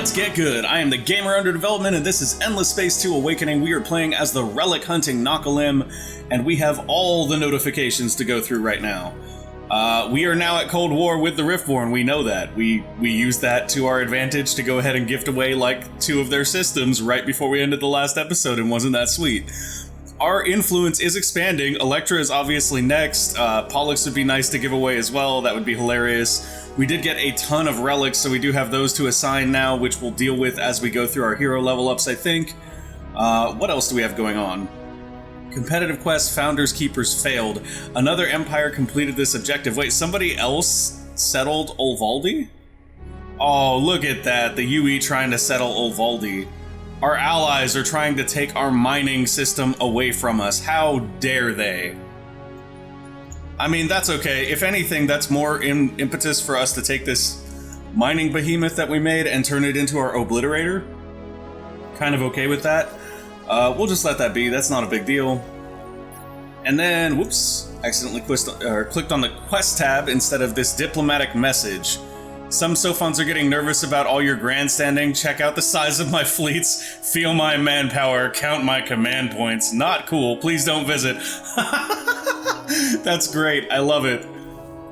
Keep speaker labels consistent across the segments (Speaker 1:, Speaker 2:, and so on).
Speaker 1: Let's get good. I am the gamer under development, and this is Endless Space 2 Awakening. We are playing as the relic hunting Nakalim, and we have all the notifications to go through right now. We are now at Cold War with the Riftborn. We know that. We used that to our advantage to go ahead and gift away like 2 of their systems right before we ended the last episode, and wasn't that sweet? Our influence is expanding. Electra is obviously next. Pollux would be nice to give away as well. That would be hilarious. We did get a ton of relics, so we do have those to assign now, which we'll deal with as we go through our hero level ups, I think. What else do we have going on? Competitive quest, Founders Keepers failed. Another empire completed this objective. Wait, somebody else settled Olvaldi? Oh, look at that. The UE trying to settle Olvaldi. Our allies are trying to take our mining system away from us. How dare they? I mean, that's okay. If anything, that's more impetus for us to take this mining behemoth that we made and turn it into our obliterator. Kind of okay with that. We'll just let that be. That's not a big deal. And then, whoops, accidentally clicked on the quest tab instead of this diplomatic message. Some Sophons are getting nervous about all your grandstanding. Check out the size of my fleets. Feel my manpower. Count my command points. Not cool. Please don't visit. That's great. I love it.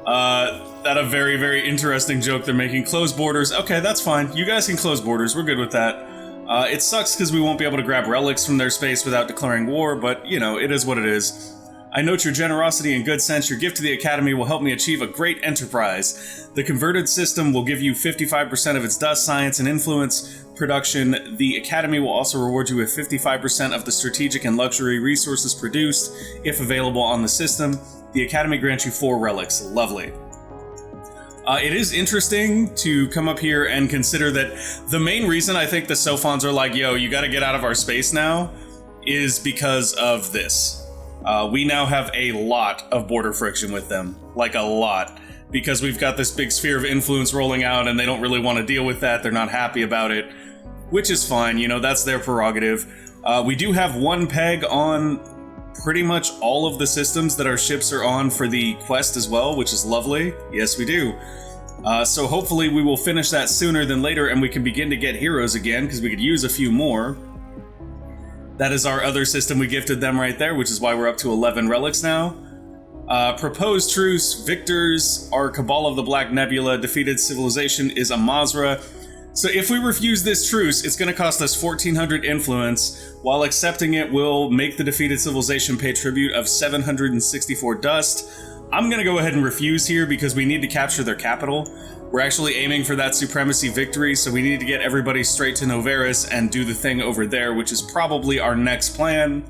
Speaker 1: That a very, very interesting joke they're making. Close borders. Okay, that's fine. You guys can close borders. We're good with that. It sucks because we won't be able to grab relics from their space without declaring war, but, you know, it is what it is. I note your generosity and good sense. Your gift to the Academy will help me achieve a great enterprise. The converted system will give you 55% of its dust, science, and influence production. The Academy will also reward you with 55% of the strategic and luxury resources produced, if available on the system. The Academy grants you 4 relics. Lovely. It is interesting to come up here and consider that the main reason I think the Sophons are like, yo, you gotta get out of our space now, is because of this. We now have a lot of border friction with them. Like, a lot. Because we've got this big sphere of influence rolling out and they don't really want to deal with that. They're not happy about it. Which is fine, you know, that's their prerogative. We do have 1 peg on pretty much all of the systems that our ships are on for the quest as well, which is lovely. Yes, we do. So hopefully we will finish that sooner than later and we can begin to get heroes again, because we could use a few more. That is our other system we gifted them right there, which is why we're up to 11 relics now. Proposed truce, victors are Cabal of the Black Nebula, defeated civilization is Amazra. So if we refuse this truce, it's going to cost us 1400 influence, while accepting it will make the defeated civilization pay tribute of 764 dust. I'm going to go ahead and refuse here because we need to capture their capital. We're actually aiming for that supremacy victory, so we need to get everybody straight to Novaris and do the thing over there, which is probably our next plan.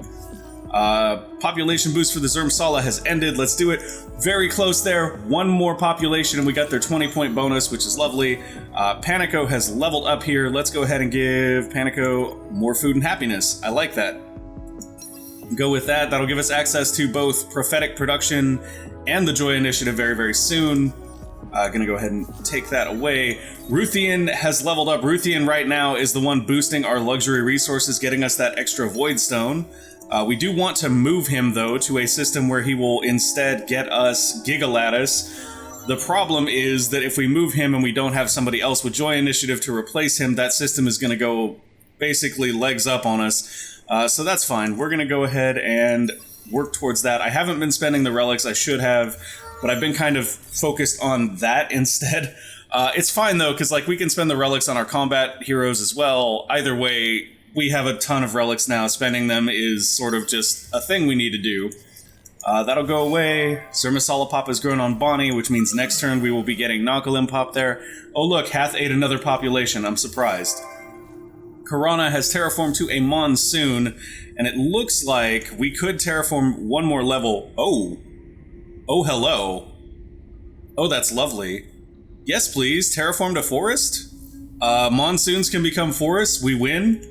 Speaker 1: Population boost for the Zermsala has ended. Let's do it. Very close there. 1 more population and we got their 20-point bonus, which is lovely. Panico has leveled up here. Let's go ahead and give Panico more food and happiness. I like that. Go with that. That'll give us access to both prophetic production and the Joy Initiative very, very soon. Gonna go ahead and take that away. Ruthian has leveled up. Ruthian right now is the one boosting our luxury resources, getting us that extra Void Stone. We do want to move him, though, to a system where he will instead get us Gigalattice. The problem is that if we move him and we don't have somebody else with Joy Initiative to replace him, that system is going to go basically legs up on us. So that's fine. We're going to go ahead and work towards that. I haven't been spending the relics. I should have, but I've been kind of focused on that instead. It's fine, though, because like we can spend the relics on our combat heroes as well. Either way, we have a ton of relics now. Spending them is sort of just a thing we need to do. That'll go away. Zermsala Pop has grown on Bonnie, which means next turn we will be getting Nakalim Pop there. Oh look, Hath ate another population. I'm surprised. Karana has terraformed to a monsoon, and it looks like we could terraform 1 more level. Oh, hello. Oh, that's lovely. Yes, please. Terraformed a forest? Monsoons can become forests. We win.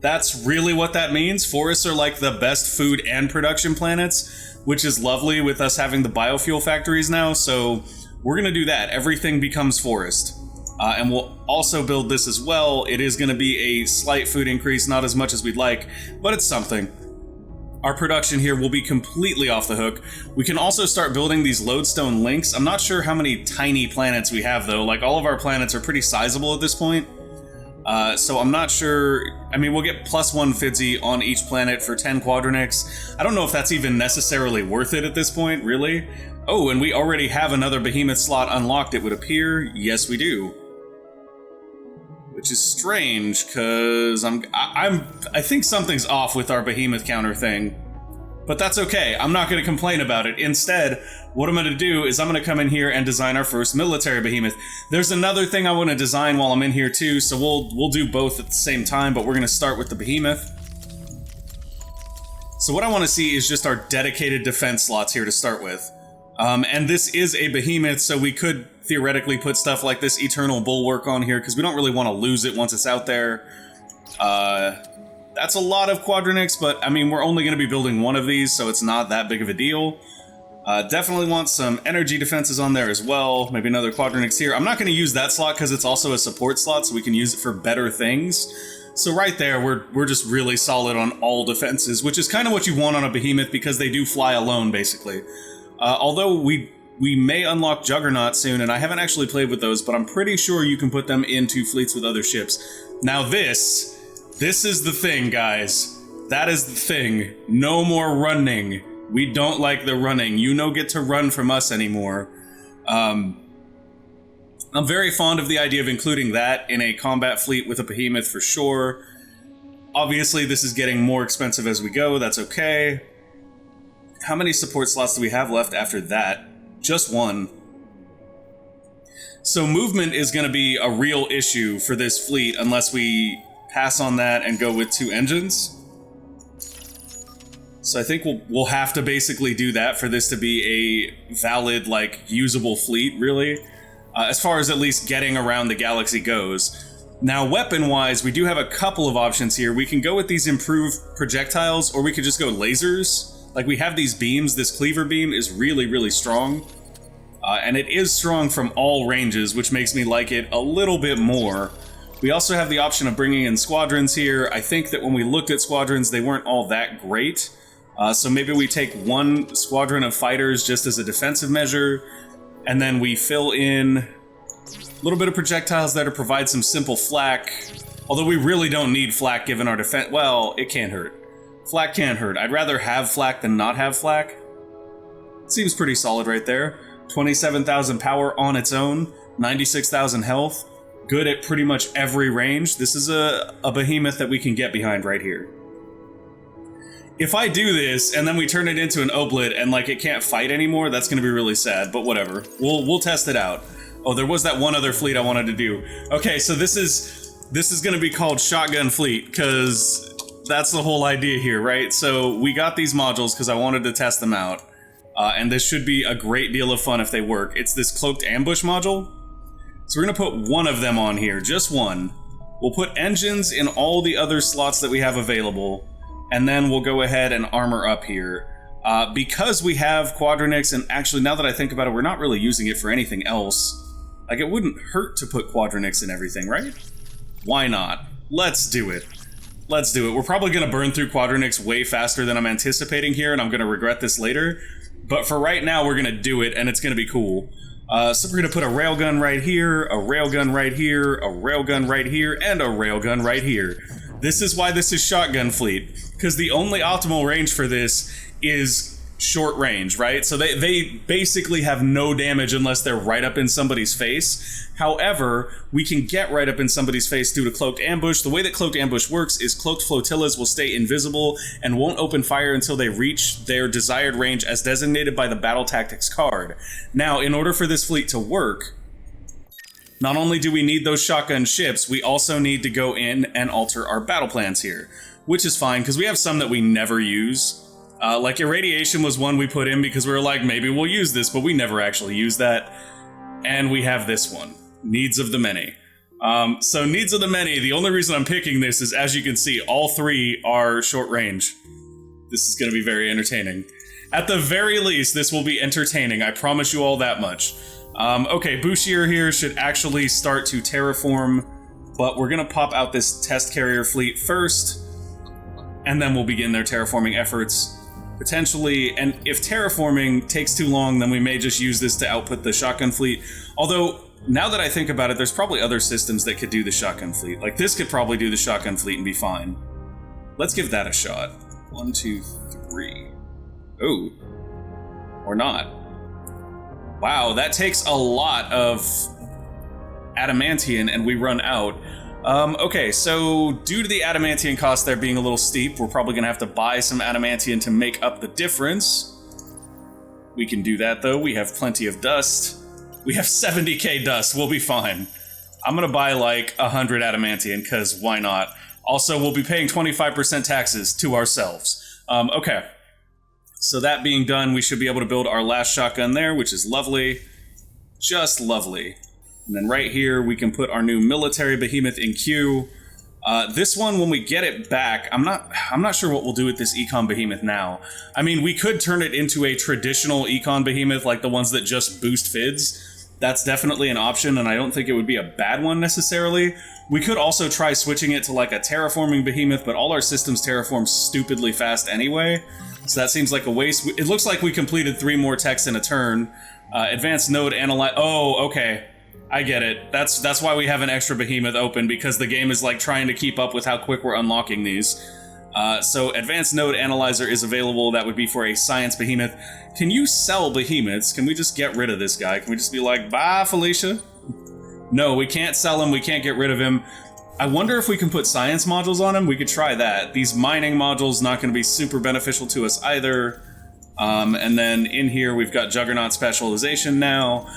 Speaker 1: That's really what that means. Forests are like the best food and production planets, which is lovely with us having the biofuel factories now. So we're going to do that. Everything becomes forest. And we'll also build this as well. It is going to be a slight food increase, not as much as we'd like, but it's something. Our production here will be completely off the hook. We can also start building these lodestone links. I'm not sure how many tiny planets we have, though. Like, all of our planets are pretty sizable at this point. So I'm not sure. I mean, we'll get +1 Fidzy on each planet for 10 Quadronics. I don't know if that's even necessarily worth it at this point, really. Oh, and we already have another Behemoth slot unlocked, it would appear. Yes, we do. Which is strange, because I think something's off with our Behemoth counter thing. But that's okay, I'm not going to complain about it. Instead, what I'm going to do is I'm going to come in here and design our first military Behemoth. There's another thing I want to design while I'm in here too, so we'll do both at the same time, but we're going to start with the Behemoth. So what I want to see is just our dedicated defense slots here to start with. And this is a Behemoth, so we could theoretically put stuff like this Eternal Bulwark on here, because we don't really want to lose it once it's out there. That's a lot of Quadronics, but I mean, we're only going to be building one of these, so it's not that big of a deal. Definitely want some energy defenses on there as well. Maybe another Quadronics here. I'm not going to use that slot because it's also a support slot, so we can use it for better things. So right there, we're just really solid on all defenses, which is kind of what you want on a Behemoth because they do fly alone, basically. Although we may unlock Juggernaut soon, and I haven't actually played with those, but I'm pretty sure you can put them into fleets with other ships. Now this is the thing, guys. That is the thing. No more running. We don't like the running. You no get to run from us anymore. I'm very fond of the idea of including that in a combat fleet with a Behemoth for sure. Obviously, this is getting more expensive as we go. That's okay. How many support slots do we have left after that? Just one. So movement is going to be a real issue for this fleet unless we pass on that and go with 2 engines. So I think we'll have to basically do that for this to be a valid, like, usable fleet, really. As far as at least getting around the galaxy goes. Now, weapon-wise, we do have a couple of options here. We can go with these improved projectiles, or we could just go lasers. Like, we have these beams. This cleaver beam is really, really strong. And it is strong from all ranges, which makes me like it a little bit more. We also have the option of bringing in squadrons here. I think that when we looked at squadrons, they weren't all that great. So maybe we take 1 squadron of fighters just as a defensive measure, and then we fill in a little bit of projectiles there to provide some simple flak. Although we really don't need flak given our defense. Well, it can't hurt. Flak can't hurt. I'd rather have flak than not have flak. Seems pretty solid right there. 27,000 power on its own, 96,000 health. Good at pretty much every range. This is a Behemoth that we can get behind right here. If I do this and then we turn it into an oblit and like it can't fight anymore, that's going to be really sad, but whatever. We'll test it out. Oh, there was that one other fleet I wanted to do. Okay, so this is going to be called Shotgun Fleet because that's the whole idea here, right? So we got these modules because I wanted to test them out. And this should be a great deal of fun if they work. It's this Cloaked Ambush module. So we're going to put one of them on here, just one. We'll put engines in all the other slots that we have available, and then we'll go ahead and armor up here. Because we have Quadronics, and actually now that I think about it, we're not really using it for anything else. Like, it wouldn't hurt to put Quadronics in everything, right? Why not? Let's do it. Let's do it. We're probably going to burn through Quadronics way faster than I'm anticipating here, and I'm going to regret this later. But for right now, we're going to do it, and it's going to be cool. So we're going to put a railgun right here, a railgun right here, a railgun right here, and a railgun right here. This is why this is Shotgun Fleet, because the only optimal range for this is short range, right? So they basically have no damage unless they're right up in somebody's face. However, we can get right up in somebody's face due to Cloaked Ambush. The way that Cloaked Ambush works is cloaked flotillas will stay invisible and won't open fire until they reach their desired range as designated by the Battle Tactics card. Now, in order for this fleet to work, not only do we need those shotgun ships, we also need to go in and alter our battle plans here, which is fine because we have some that we never use. Like Irradiation was one we put in because we were like, maybe we'll use this, but we never actually use that. And we have this one, Needs of the Many. So Needs of the Many, the only reason I'm picking this is, as you can see, all 3 are short range. This is going to be very entertaining. At the very least, this will be entertaining, I promise you all that much. Okay, Bouchier here should actually start to terraform, but we're going to pop out this test carrier fleet first, and then we'll begin their terraforming efforts. potentially, and if terraforming takes too long, then we may just use this to output the shotgun fleet. Although, now that I think about it, there's probably other systems that could do the shotgun fleet. Like, this could probably do the shotgun fleet and be fine. Let's give that a shot. 1, 2, 3. Oh. Or not. Wow, that takes a lot of adamantium, and we run out. Okay, so due to the adamantium cost there being a little steep, we're probably gonna have to buy some adamantium to make up the difference. We can do that, though. We have plenty of dust. We have 70k dust. We'll be fine. I'm gonna buy, like, 100 adamantium, because why not? Also, we'll be paying 25% taxes to ourselves. Okay. So that being done, we should be able to build our last shotgun there, which is lovely. Just lovely. And then right here, we can put our new military behemoth in queue. This one, when we get it back, I'm not sure what we'll do with this econ behemoth now. I mean, we could turn it into a traditional econ behemoth, like the ones that just boost FIDs. That's definitely an option, and I don't think it would be a bad one necessarily. We could also try switching it to like a terraforming behemoth, but all our systems terraform stupidly fast anyway. So that seems like a waste. It looks like we completed 3 more techs in a turn. Advanced node analyze. Oh, okay. I get it. That's why we have an extra behemoth open, because the game is like trying to keep up with how quick we're unlocking these. So advanced node analyzer is available. That would be for a science behemoth. Can you sell behemoths? Can we just get rid of this guy? Can we just be like, bye, Felicia? No, we can't sell him. We can't get rid of him. I wonder if we can put science modules on him. We could try that. These mining modules not going to be super beneficial to us either. And then in here we've got Juggernaut specialization now.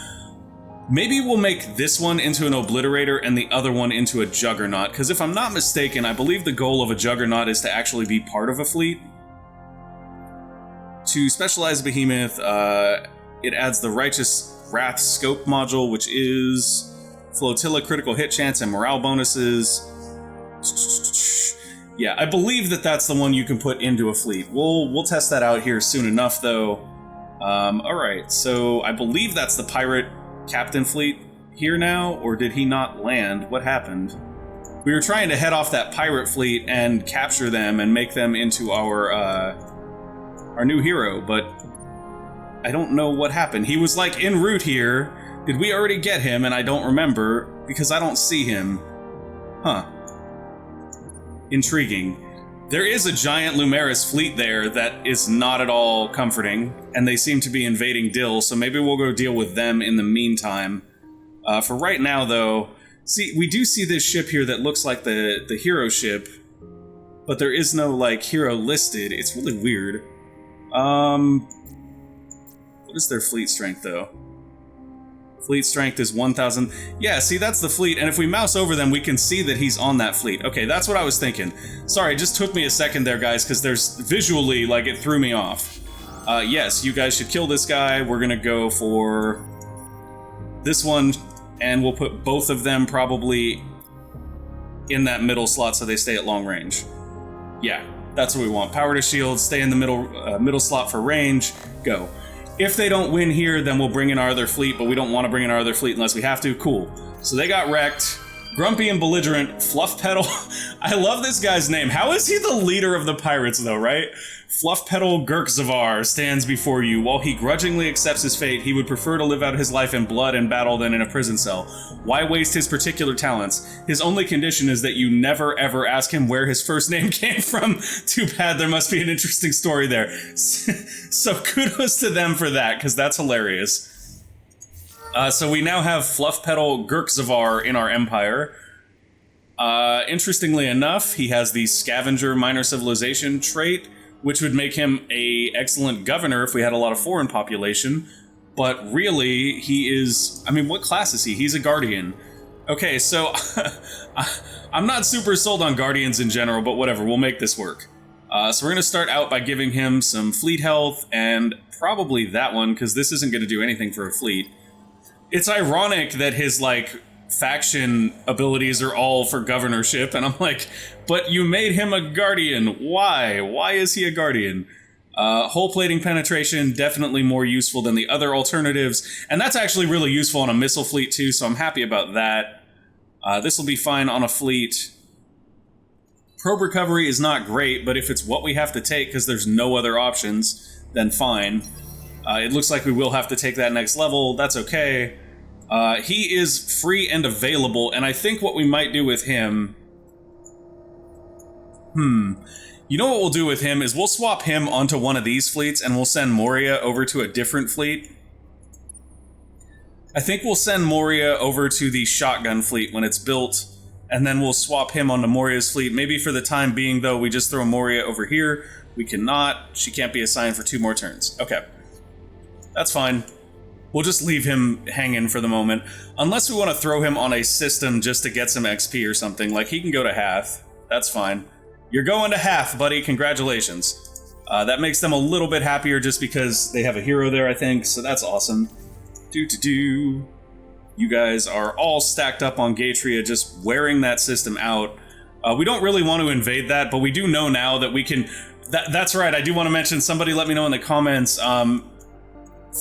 Speaker 1: Maybe we'll make this one into an Obliterator and the other one into a Juggernaut, because if I'm not mistaken, I believe the goal of a Juggernaut is to actually be part of a fleet. To specialize Behemoth, it adds the Righteous Wrath Scope module, which is Flotilla critical hit chance and morale bonuses. Yeah, I believe that that's the one you can put into a fleet. We'll test that out here soon enough, though. Alright, so I believe that's the pirate captain fleet here now, or did he not land? What happened? We were trying to head off that pirate fleet and capture them and make them into our new hero, but I don't know what happened. He was like en route here. Did we already get him? And I don't remember, because I don't see him. Huh. Intriguing. There is a giant Lumeris fleet there that is not at all comforting, and they seem to be invading Dill, so maybe we'll go deal with them in the meantime. For right now, though, see, we do see this ship here that looks like the hero ship, but there is no, like, hero listed. It's really weird. What is their fleet strength, though? Fleet strength is 1,000. Yeah, see, that's the fleet, and if we mouse over them, we can see that he's on that fleet. Okay, that's what I was thinking. Sorry, it just took me a second there, guys, because there's visually, like, it threw me off. Yes, you guys should kill this guy. We're gonna go for this one, and we'll put both of them probably in that middle slot so they stay at long range. Yeah, that's what we want. Power to shield, stay in the middle slot for range, go. If they don't win here, then we'll bring in our other fleet, but we don't want to bring in our other fleet unless we have to. Cool. So they got wrecked. Grumpy and belligerent, Fluff Petal. I love this guy's name. How is he the leader of the pirates, though, right? Fluff Petal Gurkzavar stands before you. While he grudgingly accepts his fate, he would prefer to live out his life in blood and battle than in a prison cell. Why waste his particular talents? His only condition is that you never ever ask him where his first name came from. Too bad, there must be an interesting story there. So kudos to them for that, because that's hilarious. So we now have Fluff Petal Gurkzavar in our empire. Interestingly enough, he has the Scavenger Minor Civilization trait, which would make him an excellent governor if we had a lot of foreign population. But really, he is... I mean, what class is he? He's a Guardian. Okay, so... I'm not super sold on Guardians in general, but whatever, we'll make this work. So we're going to start out by giving him some fleet health, and probably that one, because this isn't going to do anything for a fleet. It's ironic that his, like, faction abilities are all for governorship, and I'm like, but you made him a Guardian. Why? Why is he a Guardian? Hull plating penetration, definitely more useful than the other alternatives, and that's actually really useful on a missile fleet too, so I'm happy about that. This will be fine on a fleet. Probe recovery is not great, but if it's what we have to take because there's no other options, then fine. It looks like we will have to take that next level. That's okay. He is free and available, and I think what we might do with him... You know what we'll do with him is we'll swap him onto one of these fleets, and we'll send Moria over to a different fleet. I think we'll send Moria over to the shotgun fleet when it's built, and then we'll swap him onto Moria's fleet. Maybe for the time being, though, we just throw Moria over here. We cannot. She can't be assigned for 2 more turns. Okay. That's fine. We'll just leave him hanging for the moment. Unless we want to throw him on a system just to get some XP or something. Like, he can go to Hath. That's fine. You're going to Hath, buddy. Congratulations. That makes them a little bit happier just because they have a hero there, I think. So that's awesome. You guys are all stacked up on Gatria, just wearing that system out. We don't really want to invade that, but we do know now that we can... That's right, I do want to mention, somebody let me know in the comments,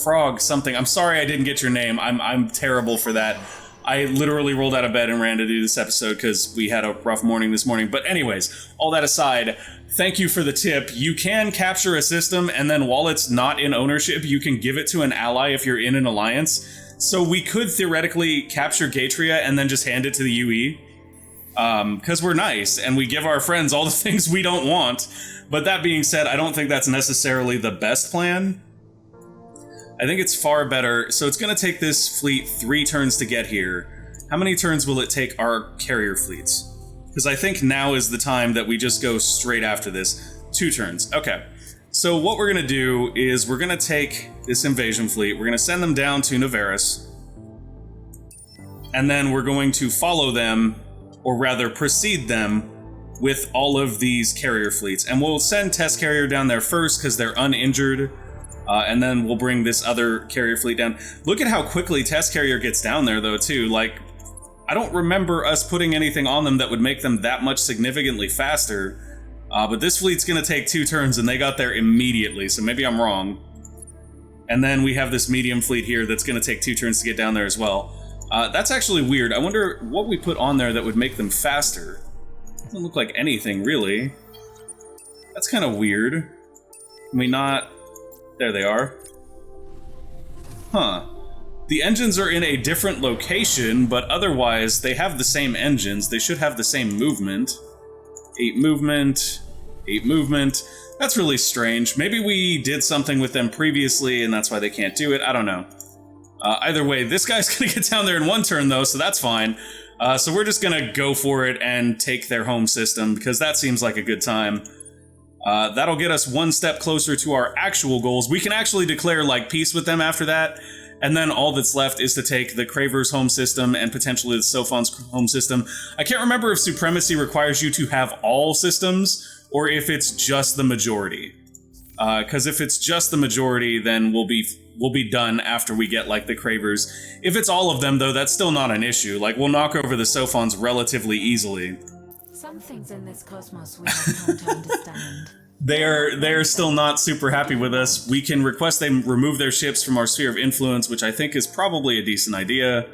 Speaker 1: Frog something. I'm sorry I didn't get your name. I'm terrible for that. I literally rolled out of bed and ran to do this episode because we had a rough morning this morning. But anyways, all that aside, thank you for the tip. You can capture a system, and then while it's not in ownership, you can give it to an ally if you're in an alliance. So we could theoretically capture Gatria and then just hand it to the UE. Because we're nice, and we give our friends all the things we don't want. But that being said, I don't think that's necessarily the best plan. I think it's far better. So it's going to take this fleet 3 turns to get here. How many turns will it take our carrier fleets? Because I think now is the time that we just go straight after this. 2 turns. Okay. So what we're going to do is we're going to take this invasion fleet. We're going to send them down to Navarus. And then we're going to follow them, or rather precede them, with all of these carrier fleets. And we'll send Test Carrier down there first because they're uninjured. And then we'll bring this other carrier fleet down. Look at how quickly Test Carrier gets down there, though, too. Like, I don't remember us putting anything on them that would make them that much significantly faster. But this fleet's going to take 2 turns, and they got there immediately, so maybe I'm wrong. And then we have this medium fleet here that's going to take 2 turns to get down there as well. That's actually weird. I wonder what we put on there that would make them faster. Doesn't look like anything, really. That's kind of weird. Can we not... There they are. Huh. The engines are in a different location, but otherwise they have the same engines. They should have the same movement. 8 movement, 8 movement. That's really strange. Maybe we did something with them previously and that's why they can't do it. I don't know. Either way, this guy's gonna get down there in 1 turn though, so that's fine. So we're just gonna go for it and take their home system because that seems like a good time. That'll get us 1 step closer to our actual goals. We can actually declare, like, peace with them after that, and then all that's left is to take the Craver's home system and potentially the Sophon's home system. I can't remember if Supremacy requires you to have all systems, or if it's just the majority. Because if it's just the majority, then we'll be done after we get, like, the Cravers. If it's all of them, though, that's still not an issue. Like, we'll knock over the Sophons relatively easily.
Speaker 2: Some things in this cosmos we have come to understand.
Speaker 1: They're still not super happy with us. We can request they remove their ships from our sphere of influence, which I think is probably a decent idea.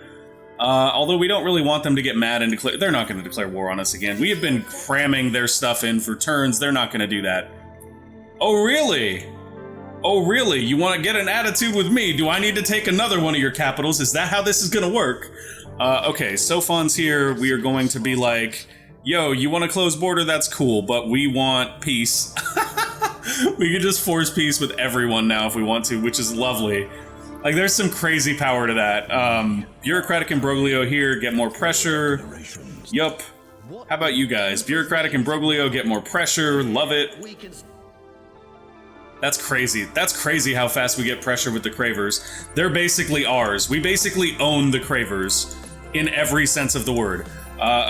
Speaker 1: Although we don't really want them to get mad and declare... They're not going to declare war on us again. We have been cramming their stuff in for turns. They're not going to do that. Oh, really? Oh, really? You want to get an attitude with me? Do I need to take another one of your capitals? Is that how this is going to work? Okay, Sophon's here. We are going to be like... Yo, you want to close border? That's cool, but we want peace. We can just force peace with everyone now if we want to, which is lovely. Like, there's some crazy power to that. Bureaucratic Imbroglio here, get more pressure. Yup. How about you guys? Bureaucratic Imbroglio, get more pressure. Love it. That's crazy. That's crazy how fast we get pressure with the Cravers. They're basically ours. We basically own the Cravers in every sense of the word.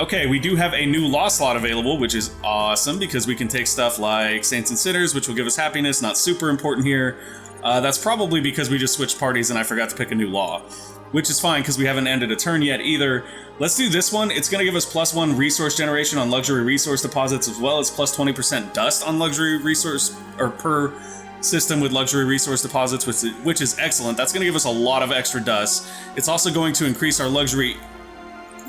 Speaker 1: Okay, we do have a new law slot available, which is awesome because we can take stuff like Saints and Sinners, which will give us happiness, not super important here. That's probably because we just switched parties and I forgot to pick a new law, which is fine because we haven't ended a turn yet either. Let's do this one. It's going to give us +1 resource generation on luxury resource deposits as well as +20% dust on luxury resource, or per system with luxury resource deposits, which is excellent. That's going to give us a lot of extra dust. It's also going to increase our luxury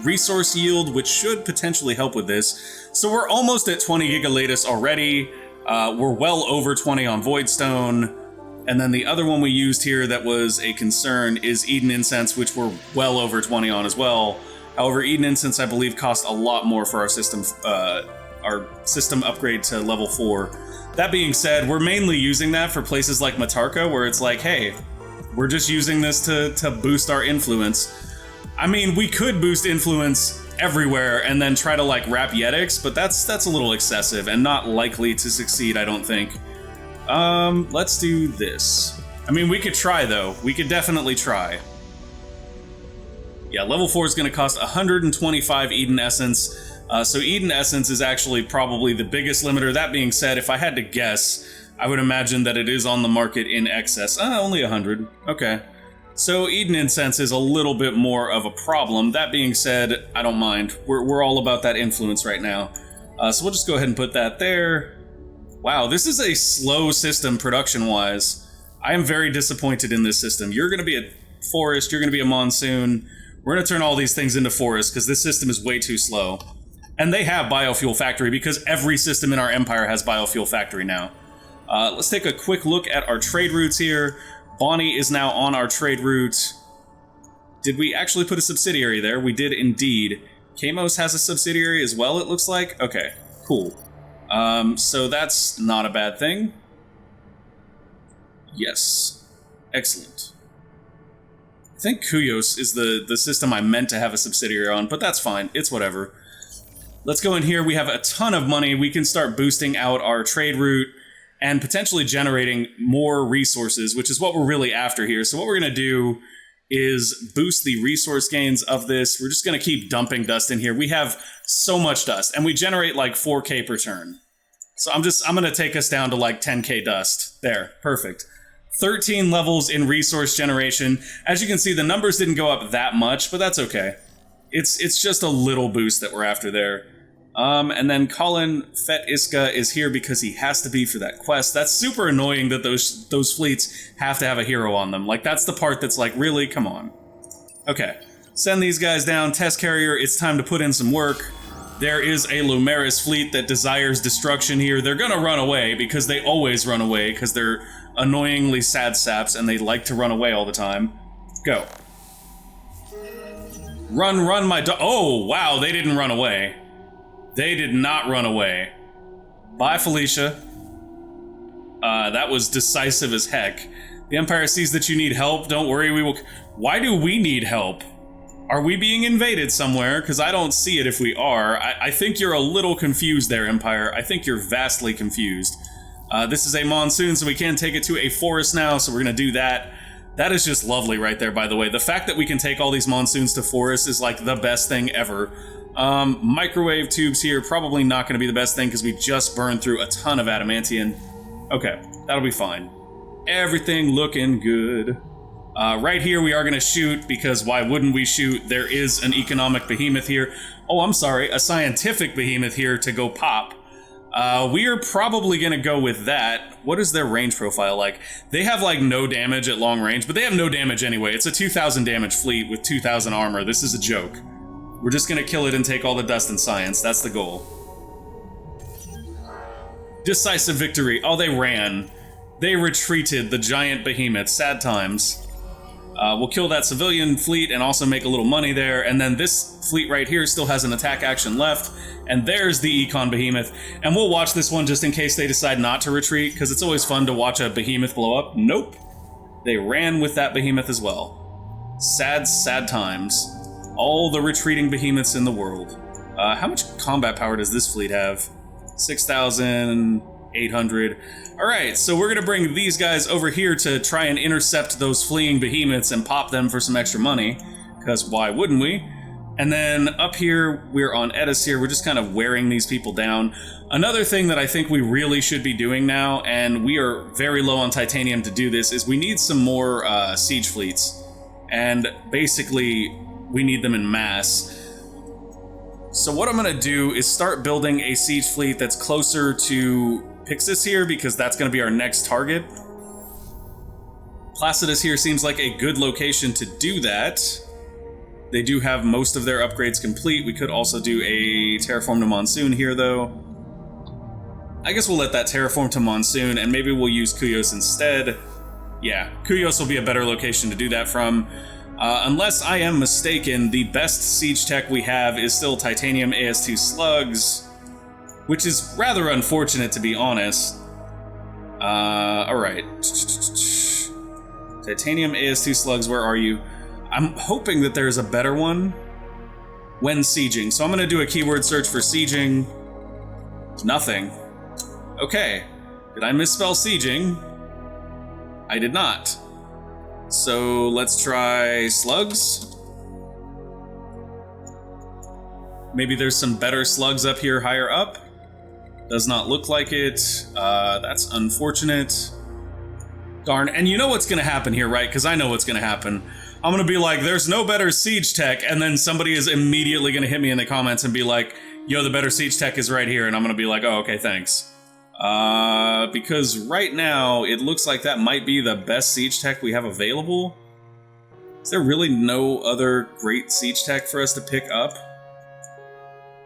Speaker 1: resource yield, which should potentially help with this. So we're almost at 20 gigalatus already. We're well over 20 on Voidstone. And then the other one we used here that was a concern is Eden Incense, which we're well over 20 on as well. However, Eden Incense, I believe, costs a lot more for our system upgrade to level 4. That being said, we're mainly using that for places like Matarka, where it's like, hey, we're just using this to boost our influence. I mean, we could boost influence everywhere and then try to like wrap Yetics, but that's a little excessive and not likely to succeed, I don't think. Let's do this. I mean, we could try though. We could definitely try. Yeah, level 4 is going to cost 125 Eden Essence. So Eden Essence is actually probably the biggest limiter. That being said, if I had to guess, I would imagine that it is on the market in excess. Only 100. Okay. So Eden Incense is a little bit more of a problem. That being said, I don't mind. We're all about that influence right now. So we'll just go ahead and put that there. Wow, this is a slow system production-wise. I am very disappointed in this system. You're going to be a forest, you're going to be a monsoon. We're going to turn all these things into forests because this system is way too slow. And they have Biofuel Factory because every system in our empire has Biofuel Factory now. Let's take a quick look at our trade routes here. Bonnie is now on our trade route. Did we actually put a subsidiary there? We did indeed. Kamos has a subsidiary as well, it looks like. Okay, cool. So that's not a bad thing. Yes. Excellent. I think Kuyos is the system I meant to have a subsidiary on, but that's fine. It's whatever. Let's go in here. We have a ton of money. We can start boosting out our trade route and potentially generating more resources, which is what we're really after here. So what we're going to do is boost the resource gains of this. We're just going to keep dumping dust in here. We have so much dust, and we generate like 4K per turn. So I'm going to take us down to like 10K dust. There, perfect. 13 levels in resource generation. As you can see, the numbers didn't go up that much, but that's okay. It's just a little boost that we're after there. And then Colin Fet Iska is here because he has to be for that quest. That's super annoying that those fleets have to have a hero on them. Like, that's the part that's like, really? Come on. Okay. Send these guys down. Test carrier, it's time to put in some work. There is a Lumeris fleet that desires destruction here. They're gonna run away because they always run away because they're annoyingly sad saps and they like to run away all the time. Go. Run, my dog. Oh, wow, they didn't run away. They did not run away. Bye, Felicia. That was decisive as heck. The Empire sees that you need help. Don't worry, we will... Why do we need help? Are we being invaded somewhere? Because I don't see it if we are. I think you're a little confused there, Empire. I think you're vastly confused. This is a monsoon, so we can take it to a forest now, so we're going to do that. That is just lovely right there, by the way. The fact that we can take all these monsoons to forests is like the best thing ever. Microwave tubes here, probably not going to be the best thing because we just burned through a ton of adamantium. Okay, that'll be fine. Everything looking good. Right here we are going to shoot because why wouldn't we shoot? There is an economic behemoth here. Oh, I'm sorry, a scientific behemoth here to go pop. We are probably going to go with that. What is their range profile like? They have like no damage at long range, but they have no damage anyway. It's a 2,000 damage fleet with 2,000 armor. This is a joke. We're just going to kill it and take all the dust and science. That's the goal. Decisive victory. Oh, they ran. They retreated, the giant behemoth. Sad times. We'll kill that civilian fleet and also make a little money there. And then this fleet right here still has an attack action left. And there's the Econ Behemoth. And we'll watch this one just in case they decide not to retreat, because it's always fun to watch a behemoth blow up. Nope. They ran with that behemoth as well. Sad, sad times. All the retreating behemoths in the world. How much combat power does this fleet have? 6,800. Alright, so we're going to bring these guys over here to try and intercept those fleeing behemoths and pop them for some extra money. Because why wouldn't we? And then up here, we're on Edis here. We're just kind of wearing these people down. Another thing that I think we really should be doing now, and we are very low on titanium to do this, is we need some more siege fleets. And basically, we need them in mass. So what I'm going to do is start building a siege fleet that's closer to Pixis here, because that's going to be our next target. Placidus here seems like a good location to do that. They do have most of their upgrades complete. We could also do a Terraform to Monsoon here, though. I guess we'll let that Terraform to Monsoon, and maybe we'll use Kuyos instead. Yeah, Kuyos will be a better location to do that from. Unless I am mistaken, the best siege tech we have is still Titanium AS2 Slugs, which is rather unfortunate, to be honest. Alright. Titanium AS2 Slugs, where are you? I'm hoping that there's a better one when sieging. So I'm going to do a keyword search for sieging. Nothing. Okay. Did I misspell sieging? I did not. So let's try slugs. Maybe there's some better slugs up here higher up. Does not look like it. That's unfortunate. Darn. And you know what's going to happen here, right? Because I know what's going to happen. I'm going to be like, there's no better siege tech, and then somebody is immediately going to hit me in the comments and be like, yo, the better siege tech is right here, and I'm going to be like, oh, okay, thanks. Because right now, it looks like that might be the best siege tech we have available. Is there really no other great siege tech for us to pick up?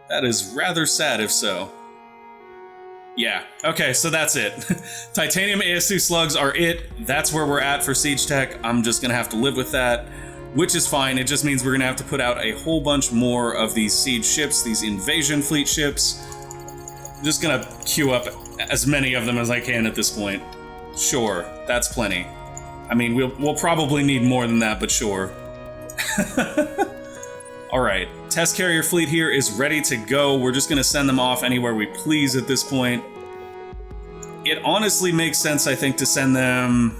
Speaker 1: That is rather sad if so. Yeah, okay, so that's it. Titanium AS2 slugs are it. That's where we're at for siege tech. I'm just gonna have to live with that, which is fine. It just means we're gonna have to put out a whole bunch more of these siege ships, these invasion fleet ships. I'm just gonna queue up as many of them as I can at this point. Sure, that's plenty. I mean, we'll probably need more than that, but sure. Alright, test carrier fleet here is ready to go. We're just gonna send them off anywhere we please at this point. It honestly makes sense, I think, to send them...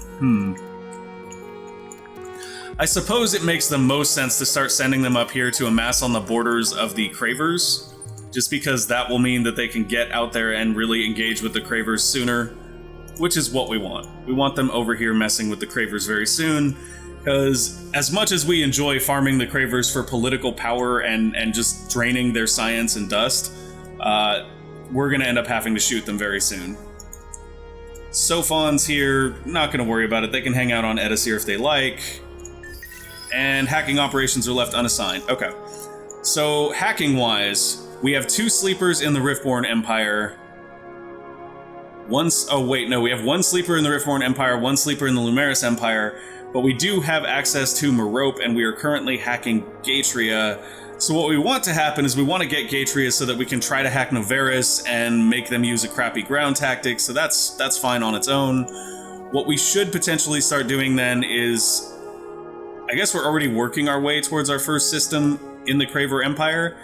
Speaker 1: I suppose it makes the most sense to start sending them up here to amass on the borders of the Cravers, just because that will mean that they can get out there and really engage with the Cravers sooner, which is what we want. We want them over here messing with the Cravers very soon, because as much as we enjoy farming the Cravers for political power and just draining their science and dust, we're going to end up having to shoot them very soon. Sophon's here, not going to worry about it. They can hang out on Edisir if they like. And hacking operations are left unassigned. Okay. So, hacking-wise, we have 2 sleepers in the Riftborn Empire. We have 1 sleeper in the Riftborn Empire, 1 sleeper in the Lumeris Empire, but we do have access to Merope, and we are currently hacking Gatria. So what we want to happen is we want to get Gatria so that we can try to hack Noveris and make them use a crappy ground tactic, so that's fine on its own. What we should potentially start doing then is... I guess we're already working our way towards our first system in the Craver Empire.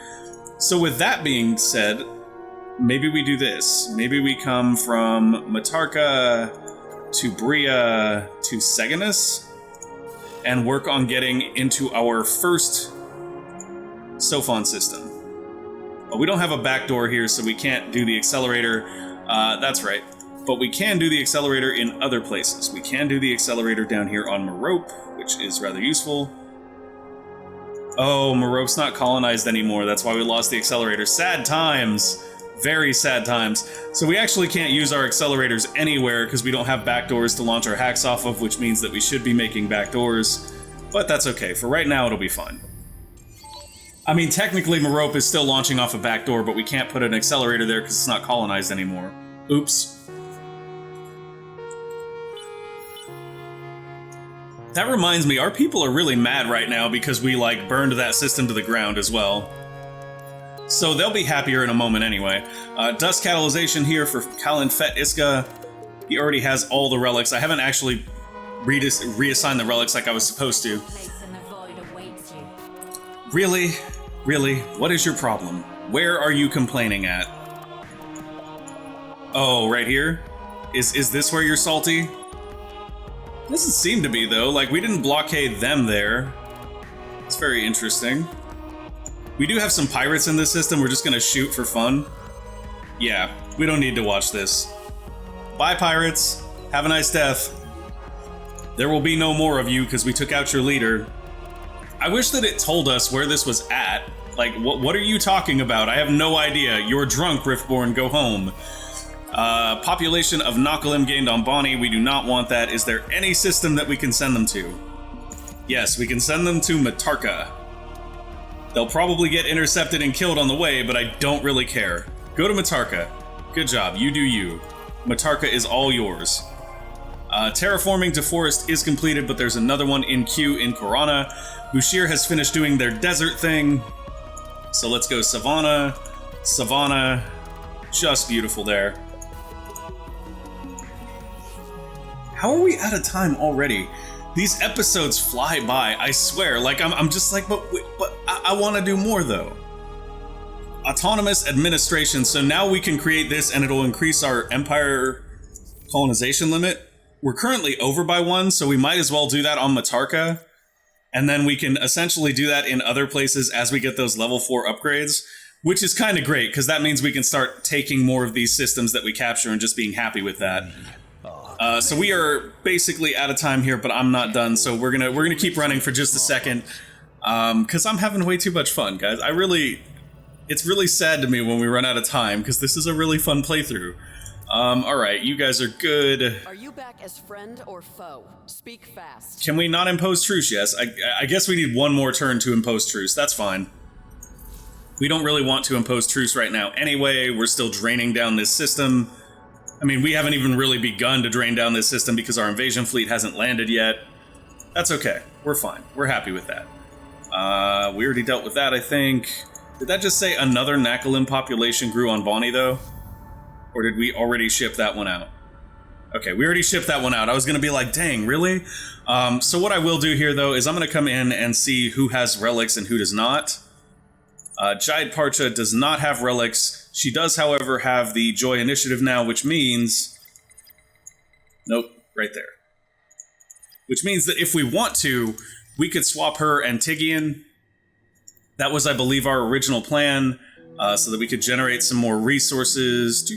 Speaker 1: So with that being said, maybe we do this. Maybe we come from Matarka to Bria to Seganus and work on getting into our first Sophon system. But we don't have a backdoor here, so we can't do the accelerator. That's right. But we can do the accelerator in other places. We can do the accelerator down here on Merope, which is rather useful. Oh, Merope's not colonized anymore. That's why we lost the accelerator. Sad times. Very sad times. So we actually can't use our accelerators anywhere because we don't have backdoors to launch our hacks off of, which means that we should be making backdoors. But that's okay. For right now, it'll be fine. I mean, technically, Merope is still launching off a backdoor, but we can't put an accelerator there because it's not colonized anymore. Oops. That reminds me, our people are really mad right now because we, burned that system to the ground as well. So they'll be happier in a moment anyway. Dust catalyzation here for Kalin Fet Iska. He already has all the relics. I haven't actually reassigned the relics like I was supposed to. Really? Really? What is your problem? Where are you complaining at? Oh, right here? Is this where you're salty? Doesn't seem to be, though. We didn't blockade them there. It's very interesting. We do have some pirates in this system. We're just gonna shoot for fun. Yeah, we don't need to watch this. Bye, pirates. Have a nice death. There will be no more of you because we took out your leader. I wish that it told us where this was at. What are you talking about? I have no idea. You're drunk, Riftborn. Go home. Population of Nakalim gained on Bonnie. We do not want that. Is there any system that we can send them to? Yes, we can send them to Matarka. They'll probably get intercepted and killed on the way, but I don't really care. Go to Matarka. Good job, you do you. Matarka is all yours. Terraforming to Forest is completed, but there's another one in queue in Korana. Bushir has finished doing their desert thing. So let's go Savannah. Savannah. Just beautiful there. How are we out of time already? These episodes fly by, I swear. Like, I'm just like, but I want to do more, though. Autonomous administration. So now we can create this, and it'll increase our empire colonization limit. We're currently over by 1, so we might as well do that on Matarka. And then we can essentially do that in other places as we get those level 4 upgrades, which is kind of great, because that means we can start taking more of these systems that we capture and just being happy with that. So we are basically out of time here, but I'm not done. So we're gonna keep running for just a second, because I'm having way too much fun, guys. It's really sad to me when we run out of time, because this is a really fun playthrough. All right, you guys are good.
Speaker 3: Are you back as friend or foe? Speak fast.
Speaker 1: Can we not impose truce? Yes. I guess we need one more turn to impose truce. That's fine. We don't really want to impose truce right now anyway. We're still draining down this system. I mean, we haven't even really begun to drain down this system because our invasion fleet hasn't landed yet. That's okay. We're fine. We're happy with that. We already dealt with that, I think. Did that just say another Nakalim population grew on Bonnie, though? Or did we already ship that one out? Okay, we already shipped that one out. I was going to be like, dang, really? So what I will do here, though, is I'm going to come in and see who has relics and who does not. Jide Parcha does not have relics. She does, however, have the Joy Initiative now, which means... Nope, right there. Which means that if we want to, we could swap her and Tigian. That was, I believe, our original plan, so that we could generate some more resources.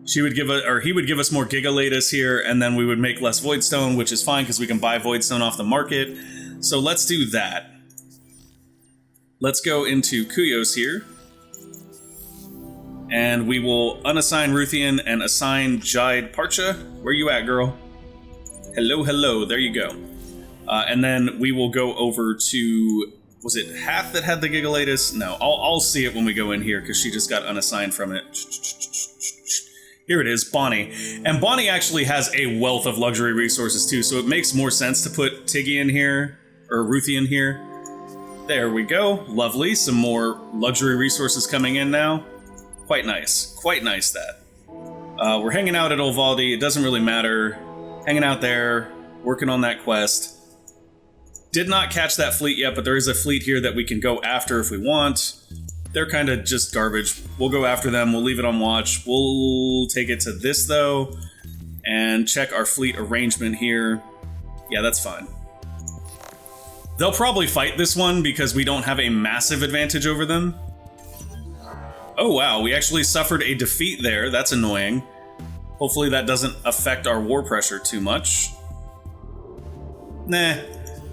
Speaker 1: She would give or he would give us more Gigalatus here, and then we would make less Voidstone, which is fine because we can buy Voidstone off the market. So let's do that. Let's go into Kuyos here. And we will unassign Ruthian and assign Jide Parcha. Where you at, girl? Hello, hello. There you go. And then we will go over to... Was it Hath that had the Gigalatus? No, I'll see it when we go in here because she just got unassigned from it. Here it is, Bonnie. And Bonnie actually has a wealth of luxury resources too, so it makes more sense to put Tiggy in here, or Ruthian here. There we go. Lovely. Some more luxury resources coming in now. Quite nice. Quite nice, that. We're hanging out at Olvaldi. It doesn't really matter. Hanging out there, working on that quest. Did not catch that fleet yet, but there is a fleet here that we can go after if we want. They're kind of just garbage. We'll go after them. We'll leave it on watch. We'll take it to this, though, and check our fleet arrangement here. Yeah, that's fine. They'll probably fight this one because we don't have a massive advantage over them. Oh, wow. We actually suffered a defeat there. That's annoying. Hopefully that doesn't affect our war pressure too much. Nah.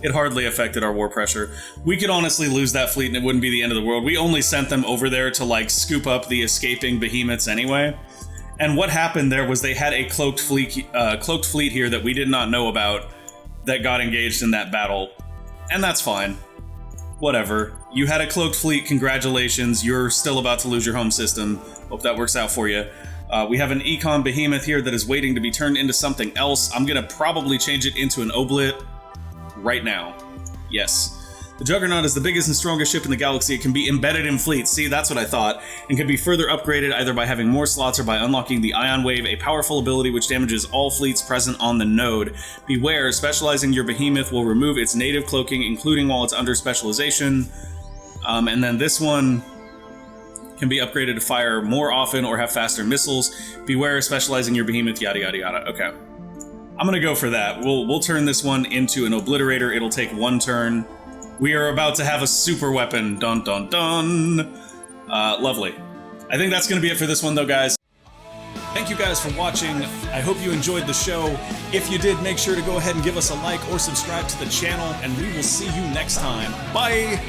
Speaker 1: It hardly affected our war pressure. We could honestly lose that fleet and it wouldn't be the end of the world. We only sent them over there to, like, scoop up the escaping behemoths anyway. And what happened there was they had a cloaked fleet here that we did not know about that got engaged in that battle. And that's fine. Whatever. You had a cloaked fleet, congratulations. You're still about to lose your home system. Hope that works out for you. We have an Econ behemoth here that is waiting to be turned into something else. I'm gonna probably change it into an Oblit. Right now. Yes. The Juggernaut is the biggest and strongest ship in the galaxy. It can be embedded in fleets. See, that's what I thought. And can be further upgraded either by having more slots or by unlocking the Ion Wave, a powerful ability which damages all fleets present on the node. Beware, specializing your behemoth will remove its native cloaking, including while it's under specialization. And then this one can be upgraded to fire more often or have faster missiles. Beware, specializing your behemoth, yada yada yada. Okay. I'm gonna go for that. We'll turn this one into an obliterator. It'll take one turn. We are about to have a super weapon. Dun dun dun. Lovely. I think that's gonna be it for this one though, guys. Thank you guys for watching. I hope you enjoyed the show. If you did, make sure to go ahead and give us a like or subscribe to the channel, and we will see you next time. Bye!